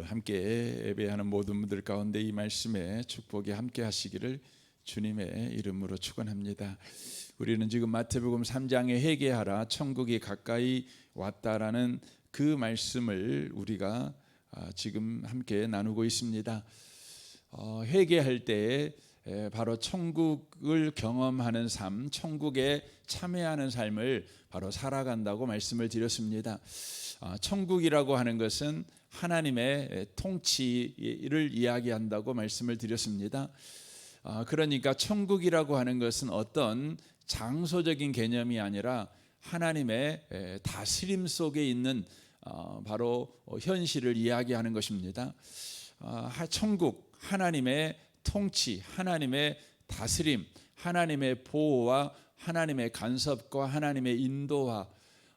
함께 예배하는 모든 분들 가운데 이 말씀에 축복이 함께 하시기를 주님의 이름으로 축원합니다. 우리는 지금 마태복음 3장에 회개하라 천국이 가까이 왔다라는 그 말씀을 우리가 지금 함께 나누고 있습니다. 회개할 때 바로 천국을 경험하는 삶, 천국에 참여하는 삶을 바로 살아간다고 말씀을 드렸습니다. 천국이라고 하는 것은 하나님의 통치를 이야기한다고 말씀을 드렸습니다. 그러니까 천국이라고 하는 것은 어떤 장소적인 개념이 아니라 하나님의 다스림 속에 있는 바로 현실을 이야기하는 것입니다. 천국, 하나님의 통치, 하나님의 다스림, 하나님의 보호와 하나님의 간섭과 하나님의 인도와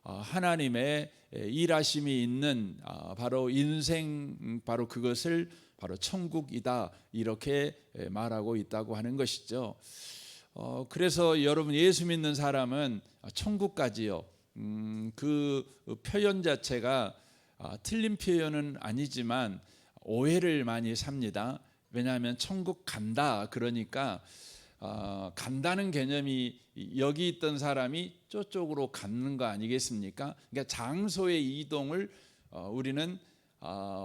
하나님의 일하심이 있는 바로 인생, 바로 그것을 바로 천국이다 이렇게 말하고 있다고 하는 것이죠. 그래서 여러분 예수 믿는 사람은 천국까지요. 그 표현 자체가 틀린 표현은 아니지만 오해를 많이 삽니다. 왜냐하면 천국 간다 그러니까 간다는 개념이 여기 있던 사람이 저쪽으로 가는 거 아니겠습니까? 그러니까 장소의 이동을 우리는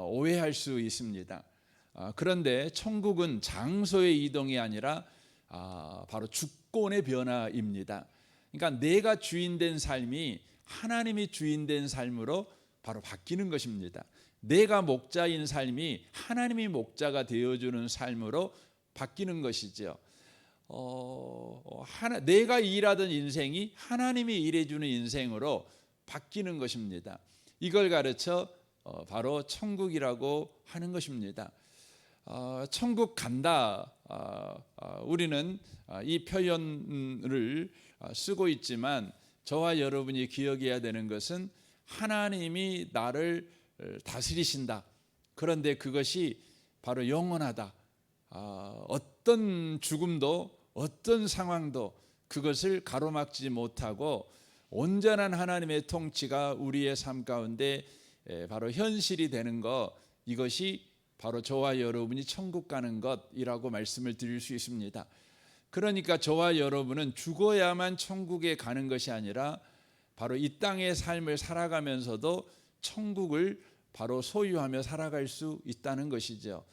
오해할 수 있습니다. 그런데 천국은 장소의 이동이 아니라 바로 주권의 변화입니다. 그러니까 내가 주인된 삶이 하나님이 주인된 삶으로 바로 바뀌는 것입니다. 내가 목자인 삶이 하나님이 목자가 되어주는 삶으로 바뀌는 것이죠. 내가 일하던 인생이 하나님이 일해주는 인생으로 바뀌는 것입니다. 이걸 가르쳐 바로 천국이라고 하는 것입니다. 천국 간다, 우리는 이 표현을 쓰고 있지만 저와 여러분이 기억해야 되는 것은 하나님이 나를 다스리신다. 그런데 그것이 바로 영원하다. 어떤 죽음도 어떤 상황도 그것을 가로막지 못하고 온전한 하나님의 통치가 우리의 삶 가운데 바로 현실이 되는 것, 이것이 바로 저와 여러분이 천국 가는 것이라고 말씀을 드릴 수 있습니다. 그러니까 저와 여러분은 죽어야만 천국에 가는 것이 아니라 바로 이 땅의 삶을 살아가면서도 천국을 바로 소유하며 살아갈 수 있다는 것이죠.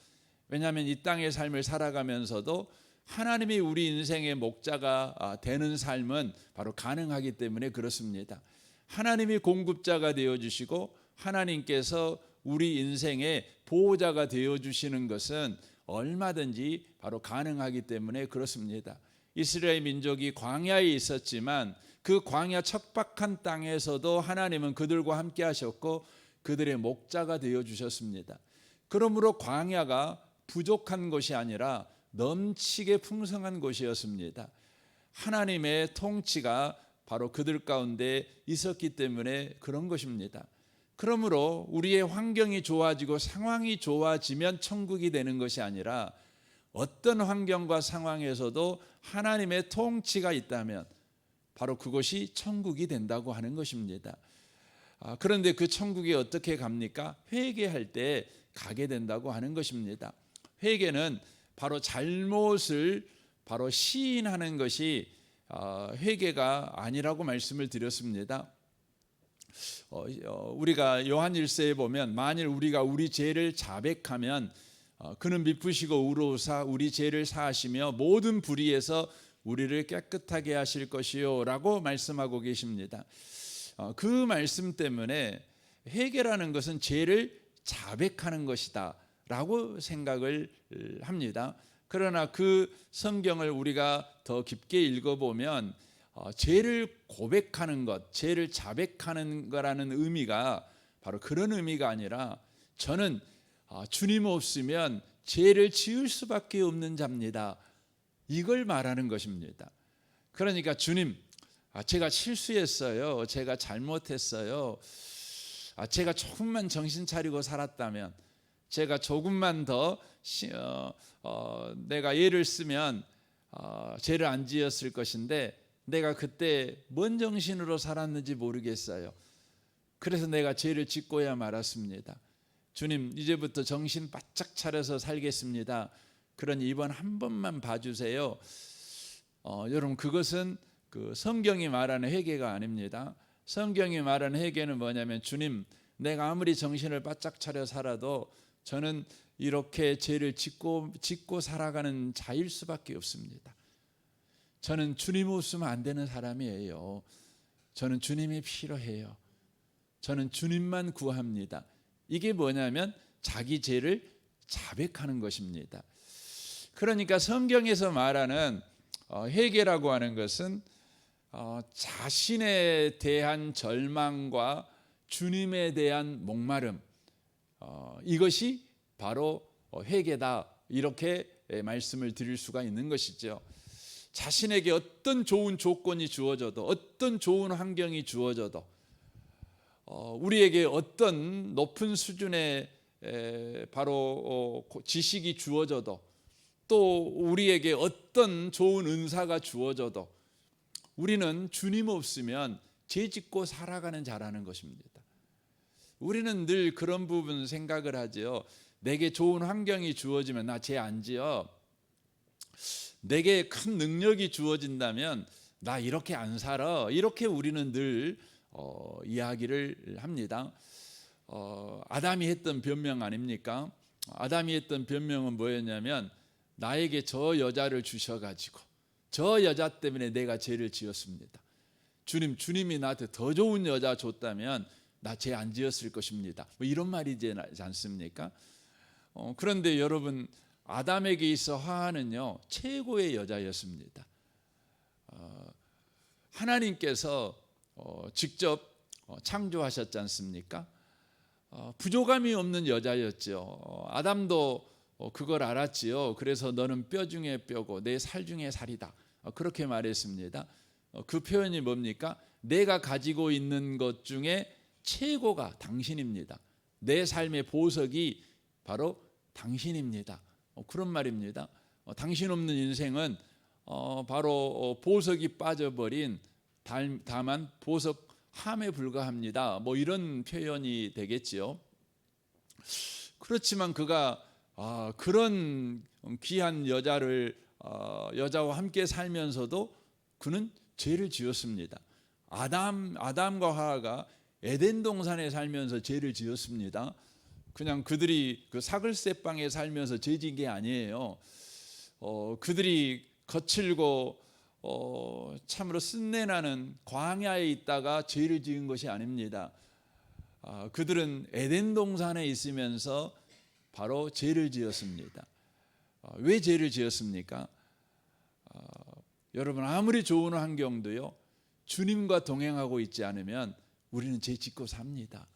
왜냐하면 이 땅의 삶을 살아가면서도 하나님이 우리 인생의 목자가 되는 삶은 바로 가능하기 때문에 그렇습니다. 하나님이 공급자가 되어주시고 하나님께서 우리 인생의 보호자가 되어주시는 것은 얼마든지 바로 가능하기 때문에 그렇습니다. 이스라엘 민족이 광야에 있었지만 그 광야 척박한 땅에서도 하나님은 그들과 함께 하셨고 그들의 목자가 되어주셨습니다. 그러므로 광야가 부족한 것이 아니라 넘치게 풍성한 곳이었습니다. 하나님의 통치가 바로 그들 가운데 있었기 때문에 그런 것입니다. 그러므로 우리의 환경이 좋아지고 상황이 좋아지면 천국이 되는 것이 아니라 어떤 환경과 상황에서도 하나님의 통치가 있다면 바로 그것이 천국이 된다고 하는 것입니다. 그런데 그 천국이 어떻게 갑니까? 회개할 때 가게 된다고 하는 것입니다. 회개는 바로 잘못을 바로 시인하는 것이 회개가 아니라고 말씀을 드렸습니다. 우리가 요한 1서에 보면 만일 우리가 우리 죄를 자백하면 그는 미쁘시고 의로우사 우리 죄를 사하시며 모든 불의에서 우리를 깨끗하게 하실 것이요 라고 말씀하고 계십니다. 그 말씀 때문에 회개라는 것은 죄를 자백하는 것이다 라고 생각을 합니다. 그러나 그 성경을 우리가 더 깊게 읽어보면 죄를 고백하는 것, 죄를 자백하는 거라는 의미가 바로 그런 의미가 아니라 저는 주님 없으면 죄를 지을 수밖에 없는 자입니다. 이걸 말하는 것입니다. 그러니까 주님, 제가 실수했어요. 제가 잘못했어요. 제가 조금만 정신 차리고 살았다면, 제가 조금만 더 내가 예를 쓰면 죄를 안 지었을 것인데 내가 그때 뭔 정신으로 살았는지 모르겠어요. 그래서 내가 죄를 짓고야 말았습니다. 주님 이제부터 정신 바짝 차려서 살겠습니다. 그러니 이번 한 번만 봐주세요. 여러분 그것은 그 성경이 말하는 회개가 아닙니다. 성경이 말하는 회개는 뭐냐면 주님 내가 아무리 정신을 바짝 차려 살아도 저는 이렇게 죄를 짓고 살아가는 자일 수밖에 없습니다. 저는 주님 없으면 안 되는 사람이에요. 저는 주님이 필요해요. 저는 주님만 구합니다. 이게 뭐냐면 자기 죄를 자백하는 것입니다. 그러니까 성경에서 말하는 회개라고 하는 것은 자신에 대한 절망과 주님에 대한 목마름, 이것이 바로 회개다, 이렇게 말씀을 드릴 수가 있는 것이죠. 자신에게 어떤 좋은 조건이 주어져도, 어떤 좋은 환경이 주어져도, 우리에게 어떤 높은 수준의 바로 지식이 주어져도, 또 우리에게 어떤 좋은 은사가 주어져도 우리는 주님 없으면 죄 짓고 살아가는 자라는 것입니다. 우리는 늘 그런 부분 생각을 하죠. 내게 좋은 환경이 주어지면 나 죄 안 지어. 내게 큰 능력이 주어진다면 나 이렇게 안 살아. 이렇게 우리는 늘 이야기를 합니다. 아담이 했던 변명 아닙니까? 아담이 했던 변명은 뭐였냐면 나에게 저 여자를 주셔가지고 저 여자 때문에 내가 죄를 지었습니다. 주님이 나한테 더 좋은 여자 줬다면 나 죄 안 지었을 것입니다. 뭐 이런 말이지 않습니까? 그런데 여러분 아담에게 있어 하와는요 최고의 여자였습니다. 하나님께서 직접 창조하셨지 않습니까? 부족함이 없는 여자였죠. 아담도 그걸 알았지요. 그래서 너는 뼈 중에 뼈고 내 살 중에 살이다. 그렇게 말했습니다. 그 표현이 뭡니까? 내가 가지고 있는 것 중에 최고가 당신입니다. 내 삶의 보석이 바로 당신입니다. 그런 말입니다. 당신 없는 인생은 바로 보석이 빠져버린 다만 보석 함에 불과합니다. 뭐 이런 표현이 되겠지요. 그렇지만 그가 그런 귀한 여자와 함께 살면서도 그는 죄를 지었습니다. 아담과 하와가 에덴 동산에 살면서 죄를 지었습니다. 그냥 그들이 그 사글세방에 살면서 죄 지은 게 아니에요. 그들이 거칠고 참으로 쓴내나는 광야에 있다가 죄를 지은 것이 아닙니다. 그들은 에덴 동산에 있으면서 바로 죄를 지었습니다. 왜 죄를 지었습니까? 여러분 아무리 좋은 환경도요 주님과 동행하고 있지 않으면 우리는 죄 짓고 삽니다.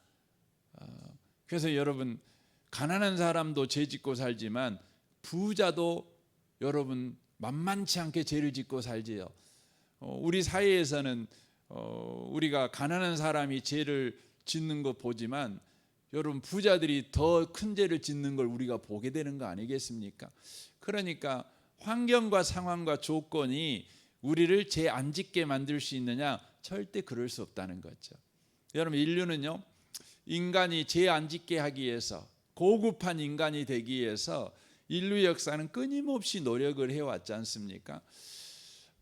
그래서 여러분 가난한 사람도 죄 짓고 살지만 부자도 여러분 만만치 않게 죄를 짓고 살지요. 우리 사회에서는 우리가 가난한 사람이 죄를 짓는 거 보지만 여러분 부자들이 더 큰 죄를 짓는 걸 우리가 보게 되는 거 아니겠습니까? 그러니까 환경과 상황과 조건이 우리를 죄 안 짓게 만들 수 있느냐? 절대 그럴 수 없다는 거죠. 여러분 인류는요 인간이 죄 안 짓게 하기 위해서 고급한 인간이 되기 위해서 인류 역사는 끊임없이 노력을 해왔지 않습니까?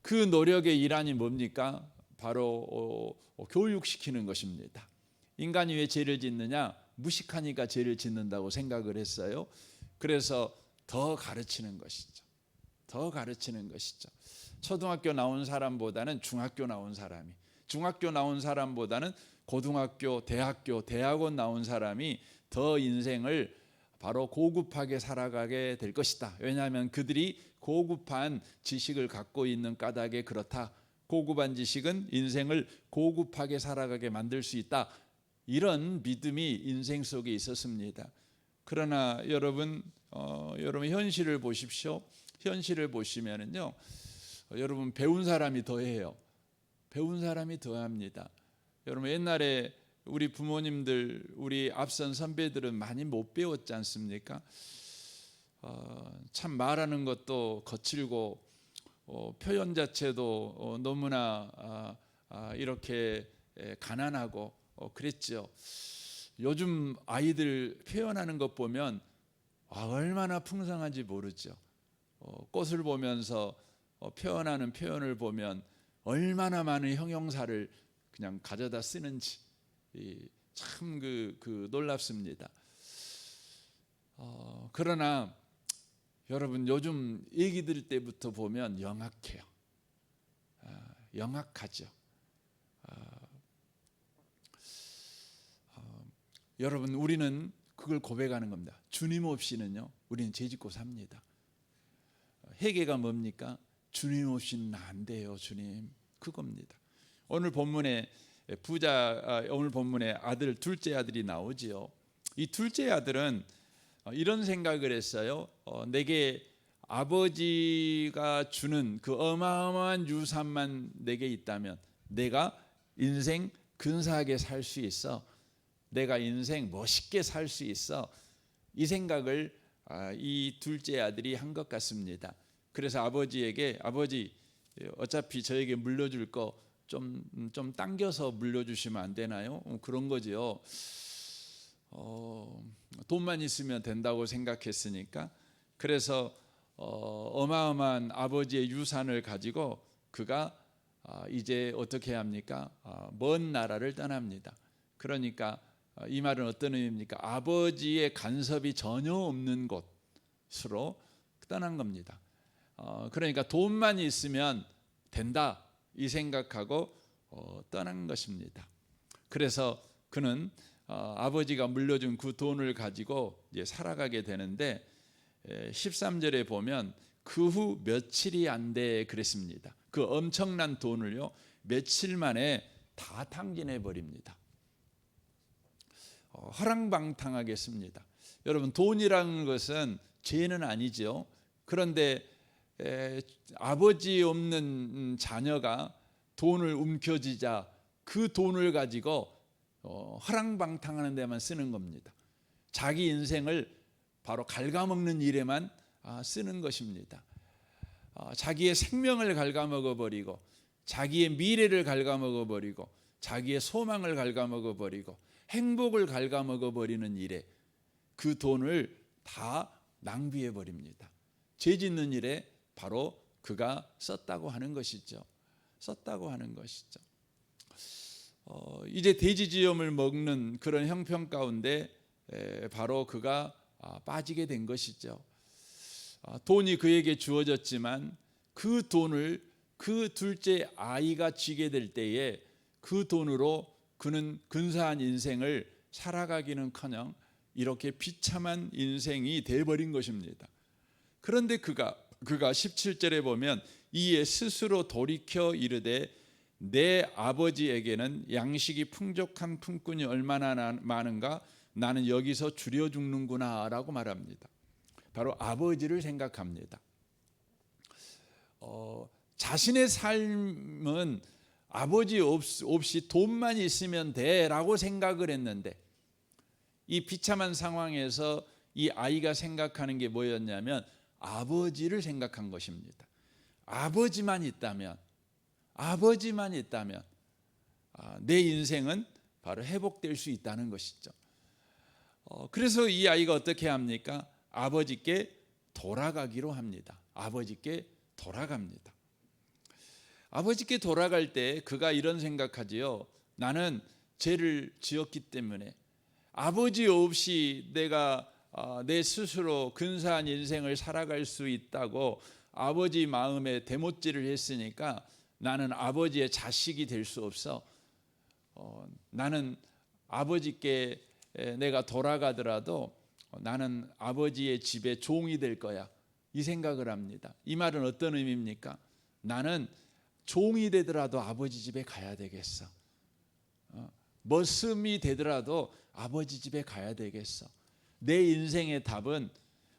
그 노력의 일환이 뭡니까? 바로 교육시키는 것입니다. 인간이 왜 죄를 짓느냐? 무식하니까 죄를 짓는다고 생각을 했어요. 그래서 더 가르치는 것이죠. 더 가르치는 것이죠. 초등학교 나온 사람보다는 중학교 나온 사람이, 중학교 나온 사람보다는 고등학교, 대학교, 대학원 나온 사람이 더 인생을 바로 고급하게 살아가게 될 것이다. 왜냐하면 그들이 고급한 지식을 갖고 있는 까닭에 그렇다. 고급한 지식은 인생을 고급하게 살아가게 만들 수 있다. 이런 믿음이 인생 속에 있었습니다. 그러나 여러분 현실을 보십시오. 현실을 보시면은요, 여러분 배운 사람이 더해요. 배운 사람이 더합니다. 여러분 옛날에 우리 부모님들, 우리 앞선 선배들은 많이 못 배웠지 않습니까? 참 말하는 것도 거칠고 표현 자체도 너무나 이렇게 가난하고 그랬죠. 요즘 아이들 표현하는 것 보면 얼마나 풍성한지 모르죠. 꽃을 보면서 표현하는 표현을 보면 얼마나 많은 형용사를 그냥 가져다 쓰는지 참 놀랍습니다. 그러나 여러분 요즘 얘기들 때부터 보면 영악해요. 영악하죠. 여러분 우리는 그걸 고백하는 겁니다. 주님 없이는요 우리는 죄짓고 삽니다. 회개가 뭡니까? 주님 없이는 안 돼요 주님, 그겁니다. 오늘 본문에 오늘 본문에 아들, 둘째 아들이 나오지요. 이 둘째 아들은 이런 생각을 했어요. 내게 아버지가 주는 그 어마어마한 유산만 내게 있다면 내가 인생 근사하게 살 수 있어, 내가 인생 멋있게 살 수 있어, 이 생각을 이 둘째 아들이 한 것 같습니다. 그래서 아버지에게, 아버지 어차피 저에게 물려줄 거 좀 당겨서 물려주시면 안 되나요? 그런 거죠. 돈만 있으면 된다고 생각했으니까. 그래서 어마어마한 아버지의 유산을 가지고 그가 이제 어떻게 합니까? 먼 나라를 떠납니다. 그러니까 이 말은 어떤 의미입니까? 아버지의 간섭이 전혀 없는 곳으로 떠난 겁니다. 그러니까 돈만 있으면 된다 이 생각하고 떠난 것입니다. 그래서 그는 아버지가 물려준 그 돈을 가지고 이제 살아가게 되는데 13절에 보면 그 후 며칠이 안 돼 그랬습니다. 그 엄청난 돈을요 며칠 만에 다 탕진해 버립니다. 허랑방탕하게 씁니다. 여러분 돈이라는 것은 죄는 아니죠. 그런데 아버지 없는 자녀가 돈을 움켜쥐자 그 돈을 가지고 허랑방탕하는 데만 쓰는 겁니다. 자기 인생을 바로 갉아먹는 일에만 쓰는 것입니다. 자기의 생명을 갉아먹어 버리고 자기의 미래를 갉아먹어 버리고 자기의 소망을 갉아먹어 버리고 행복을 갉아먹어 버리는 일에 그 돈을 다 낭비해 버립니다. 죄 짓는 일에 바로 그가 썼다고 하는 것이죠. 썼다고 하는 것이죠. 이제 돼지지염을 먹는 그런 형편 가운데 바로 그가 빠지게 된 것이죠. 돈이 그에게 주어졌지만 그 돈을 그 둘째 아이가 쥐게 될 때에 그 돈으로 그는 근사한 인생을 살아가기는커녕 이렇게 비참한 인생이 돼버린 것입니다. 그런데 그가 17절에 보면 이에 스스로 돌이켜 이르되 내 아버지에게는 양식이 풍족한 품꾼이 얼마나 많은가, 나는 여기서 줄여 죽는구나 라고 말합니다. 바로 아버지를 생각합니다. 자신의 삶은 아버지 없이 돈만 있으면 돼라고 생각을 했는데 이 비참한 상황에서 이 아이가 생각하는 게 뭐였냐면 아버지를 생각한 것입니다. 아버지만 있다면 내 인생은 바로 회복될 수 있다는 것이죠. 그래서 이 아이가 어떻게 합니까? 아버지께 돌아가기로 합니다. 아버지께 돌아갑니다. 아버지께 돌아갈 때 그가 이런 생각하지요. 나는 죄를 지었기 때문에 아버지 없이 내가 내 스스로 근사한 인생을 살아갈 수 있다고 아버지 마음에 대못질을 했으니까 나는 아버지의 자식이 될 수 없어. 나는 아버지께 내가 돌아가더라도 나는 아버지의 집에 종이 될 거야. 이 생각을 합니다. 이 말은 어떤 의미입니까? 나는 종이 되더라도 아버지 집에 가야 되겠어. 머슴이 되더라도 아버지 집에 가야 되겠어. 내 인생의 답은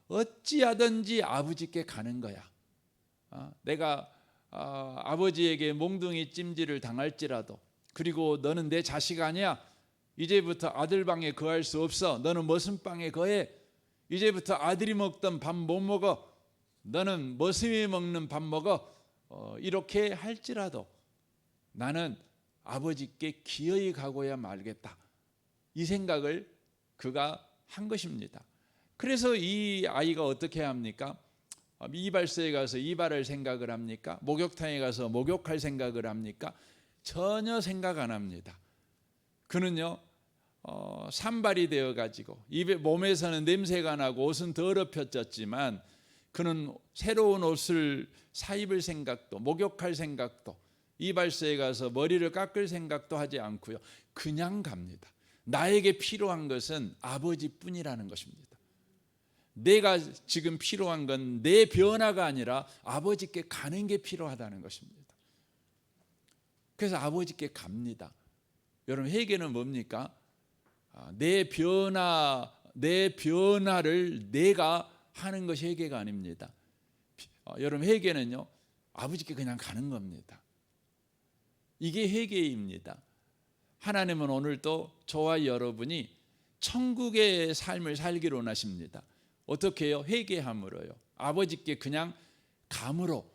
어찌하든지 아버지께 가는 거야. 내가 아버지에게 몽둥이 찜질을 당할지라도, 그리고 너는 내 자식 아니야. 이제부터 아들 방에 거할 수 없어. 너는 머슴 방에 거해. 이제부터 아들이 먹던 밥 못 먹어. 너는 머슴이 먹는 밥 먹어. 이렇게 할지라도 나는 아버지께 기어이 가고야 말겠다. 이 생각을 그가 한 것입니다. 그래서 이 아이가 어떻게 합니까? 이발소에 가서 이발할 생각을 합니까? 목욕탕에 가서 목욕할 생각을 합니까? 전혀 생각 안 합니다. 그는요 산발이 되어가지고 몸에서는 냄새가 나고 옷은 더럽혀졌지만 그는 새로운 옷을 사입을 생각도 목욕할 생각도 이발소에 가서 머리를 깎을 생각도 하지 않고요. 그냥 갑니다. 나에게 필요한 것은 아버지뿐이라는 것입니다. 내가 지금 필요한 건 내 변화가 아니라 아버지께 가는 게 필요하다는 것입니다. 그래서 아버지께 갑니다. 여러분 회개는 뭡니까? 내 변화를 내가 하는 것이 회개가 아닙니다. 여러분 회개는요 아버지께 그냥 가는 겁니다. 이게 회개입니다. 하나님은 오늘도 저와 여러분이 천국의 삶을 살기를 원하십니다. 어떻게 해요? 회개함으로요. 아버지께 그냥 감으로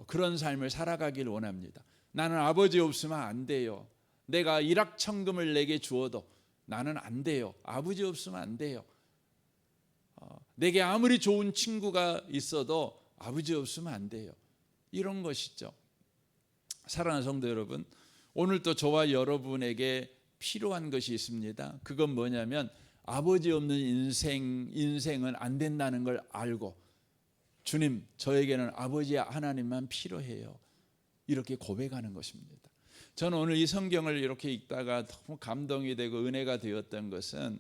그런 삶을 살아가길 원합니다. 나는 아버지 없으면 안 돼요. 내가 일확천금을 내게 주어도 나는 안 돼요. 아버지 없으면 안 돼요. 내게 아무리 좋은 친구가 있어도 아버지 없으면 안 돼요. 이런 것이죠. 사랑하는 성도 여러분, 오늘도 저와 여러분에게 필요한 것이 있습니다. 그건 뭐냐면 아버지 없는 인생은 안 된다는 걸 알고 주님, 저에게는 아버지 하나님만 필요해요. 이렇게 고백하는 것입니다. 저는 오늘 이 성경을 이렇게 읽다가 너무 감동이 되고 은혜가 되었던 것은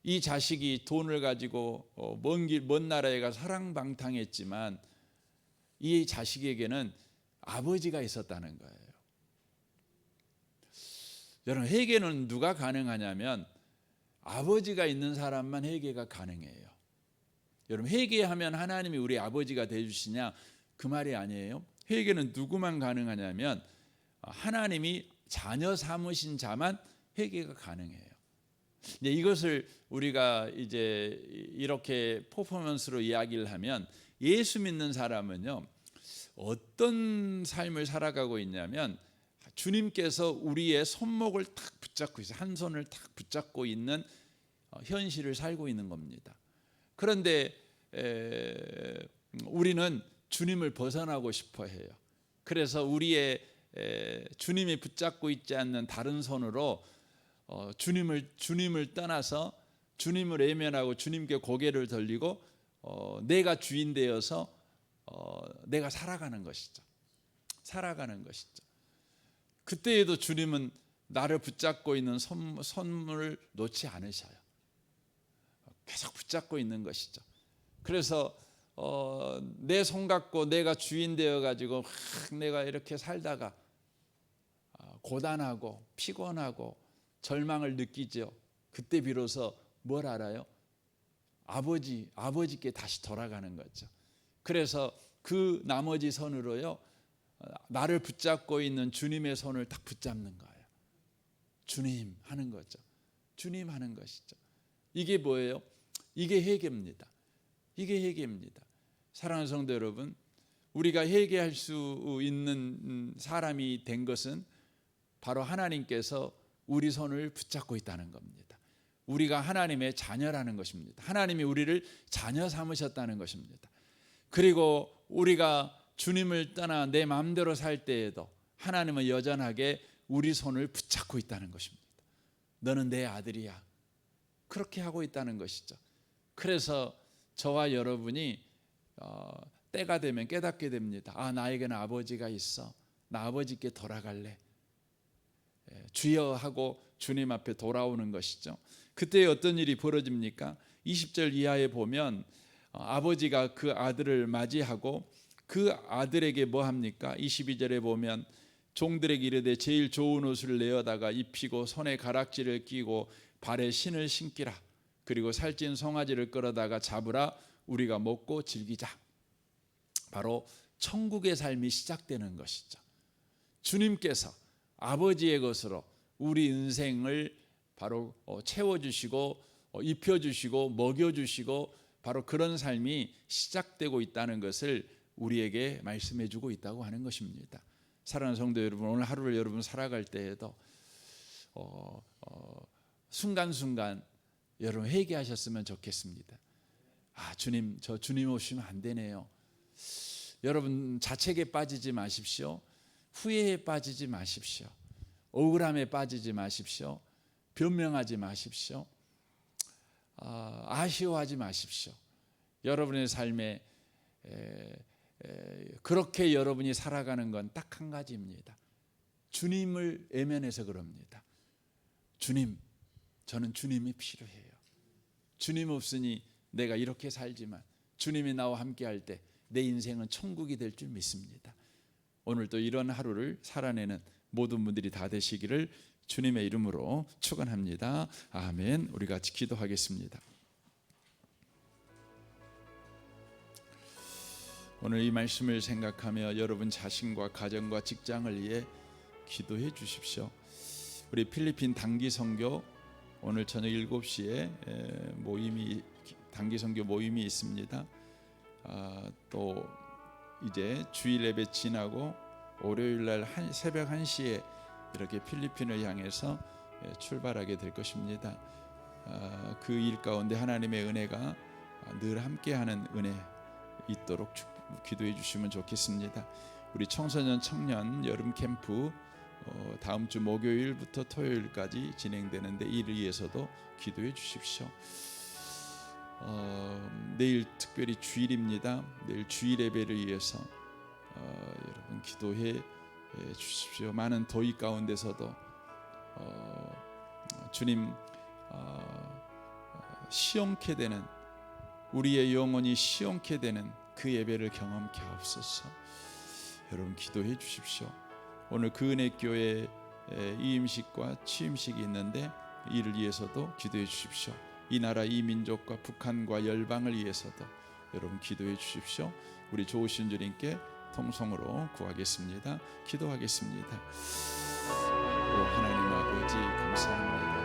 이 자식이 돈을 가지고 먼 나라에 가서 사랑방탕했지만 이 자식에게는 아버지가 있었다는 거예요. 여러분 회개는 누가 가능하냐면 아버지가 있는 사람만 회개가 가능해요. 여러분 회개하면 하나님이 우리 아버지가 되주시냐? 그 말이 아니에요. 회개는 누구만 가능하냐면 하나님이 자녀 삼으신 자만 회개가 가능해요. 이제 이것을 우리가 이제 이렇게 퍼포먼스로 이야기를 하면 예수 믿는 사람은요 어떤 삶을 살아가고 있냐면 주님께서 우리의 손목을 탁 붙잡고 있어요. 한 손을 탁 붙잡고 있는 현실을 살고 있는 겁니다. 그런데 우리는 주님을 벗어나고 싶어 해요. 그래서 우리의 주님이 붙잡고 있지 않는 다른 손으로 주님을 떠나서 주님을 외면하고 주님께 고개를 돌리고 내가 주인 되어서 내가 살아가는 것이죠. 살아가는 것이죠. 그때에도 주님은 나를 붙잡고 있는 손을 놓지 않으셔요. 계속 붙잡고 있는 것이죠. 그래서 내 손 갖고 내가 주인 되어 가지고 내가 이렇게 살다가 고단하고 피곤하고 절망을 느끼죠. 그때 비로소 뭘 알아요? 아버지께 다시 돌아가는 거죠. 그래서 그 나머지 손으로요 나를 붙잡고 있는 주님의 손을 딱 붙잡는 거예요. 주님 하는 거죠. 주님 하는 것이죠. 이게 뭐예요? 이게 회개입니다. 이게 회개입니다. 사랑하는 성도 여러분, 우리가 회개할 수 있는 사람이 된 것은 바로 하나님께서 우리 손을 붙잡고 있다는 겁니다. 우리가 하나님의 자녀라는 것입니다. 하나님이 우리를 자녀 삼으셨다는 것입니다. 그리고 우리가 주님을 떠나 내 마음대로 살 때에도 하나님은 여전하게 우리 손을 붙잡고 있다는 것입니다. 너는 내 아들이야. 그렇게 하고 있다는 것이죠. 그래서 저와 여러분이 때가 되면 깨닫게 됩니다. 나에게는 아버지가 있어. 나 아버지께 돌아갈래. 주여 하고 주님 앞에 돌아오는 것이죠. 그때 어떤 일이 벌어집니까? 20절 이하에 보면 아버지가 그 아들을 맞이하고 그 아들에게 뭐 합니까? 22절에 보면 종들에게 이르되 제일 좋은 옷을 내어다가 입히고 손에 가락지를 끼고 발에 신을 신기라. 그리고 살찐 송아지를 끌어다가 잡으라. 우리가 먹고 즐기자. 바로 천국의 삶이 시작되는 것이죠. 주님께서 아버지의 것으로 우리 인생을 바로 채워주시고 입혀주시고 먹여주시고 바로 그런 삶이 시작되고 있다는 것을 우리에게 말씀해주고 있다고 하는 것입니다. 사랑하는 성도 여러분, 오늘 하루를 여러분 살아갈 때에도 순간순간 여러분 회개하셨으면 좋겠습니다. 주님, 저 주님 오시면 안 되네요. 여러분 자책에 빠지지 마십시오. 후회에 빠지지 마십시오. 억울함에 빠지지 마십시오. 변명하지 마십시오. 아쉬워하지 마십시오. 여러분의 삶에 그렇게 여러분이 살아가는 건 딱 한 가지입니다. 주님을 외면해서 그럽니다. 주님, 저는 주님이 필요해요. 주님 없으니 내가 이렇게 살지만 주님이 나와 함께 할 때 내 인생은 천국이 될 줄 믿습니다. 오늘도 이런 하루를 살아내는 모든 분들이 다 되시기를 주님의 이름으로 축원합니다. 아멘. 우리 같이 기도하겠습니다. 오늘 이 말씀을 생각하며 여러분 자신과 가정과 직장을 위해 기도해 주십시오. 우리 필리핀 단기 선교 오늘 저녁 7시에 단기 선교 모임이 있습니다. 또 이제 주일 예배 지나고 월요일 날 새벽 1시에 이렇게 필리핀을 향해서 출발하게 될 것입니다. 그 일 가운데 하나님의 은혜가 늘 함께하는 은혜 있도록 기도해 주시면 좋겠습니다. 우리 청소년 청년 여름 캠프 다음 주 목요일부터 토요일까지 진행되는데 이를 위해서도 기도해 주십시오. 내일 특별히 주일입니다. 내일 주일 예배를 위해서 여러분 기도해 주십시오. 많은 더위 가운데서도 주님 시원케 되는 우리의 영혼이 시원케 되는 그 예배를 경험케 하옵소서. 여러분 기도해 주십시오. 오늘 그 은혜교회 이임식과 취임식이 있는데 이를 위해서도 기도해 주십시오. 이 나라 이 민족과 북한과 열방을 위해서도 여러분 기도해 주십시오. 우리 좋으신 주님께 통성으로 구하겠습니다. 기도하겠습니다. 오 하나님 아버지 감사합니다.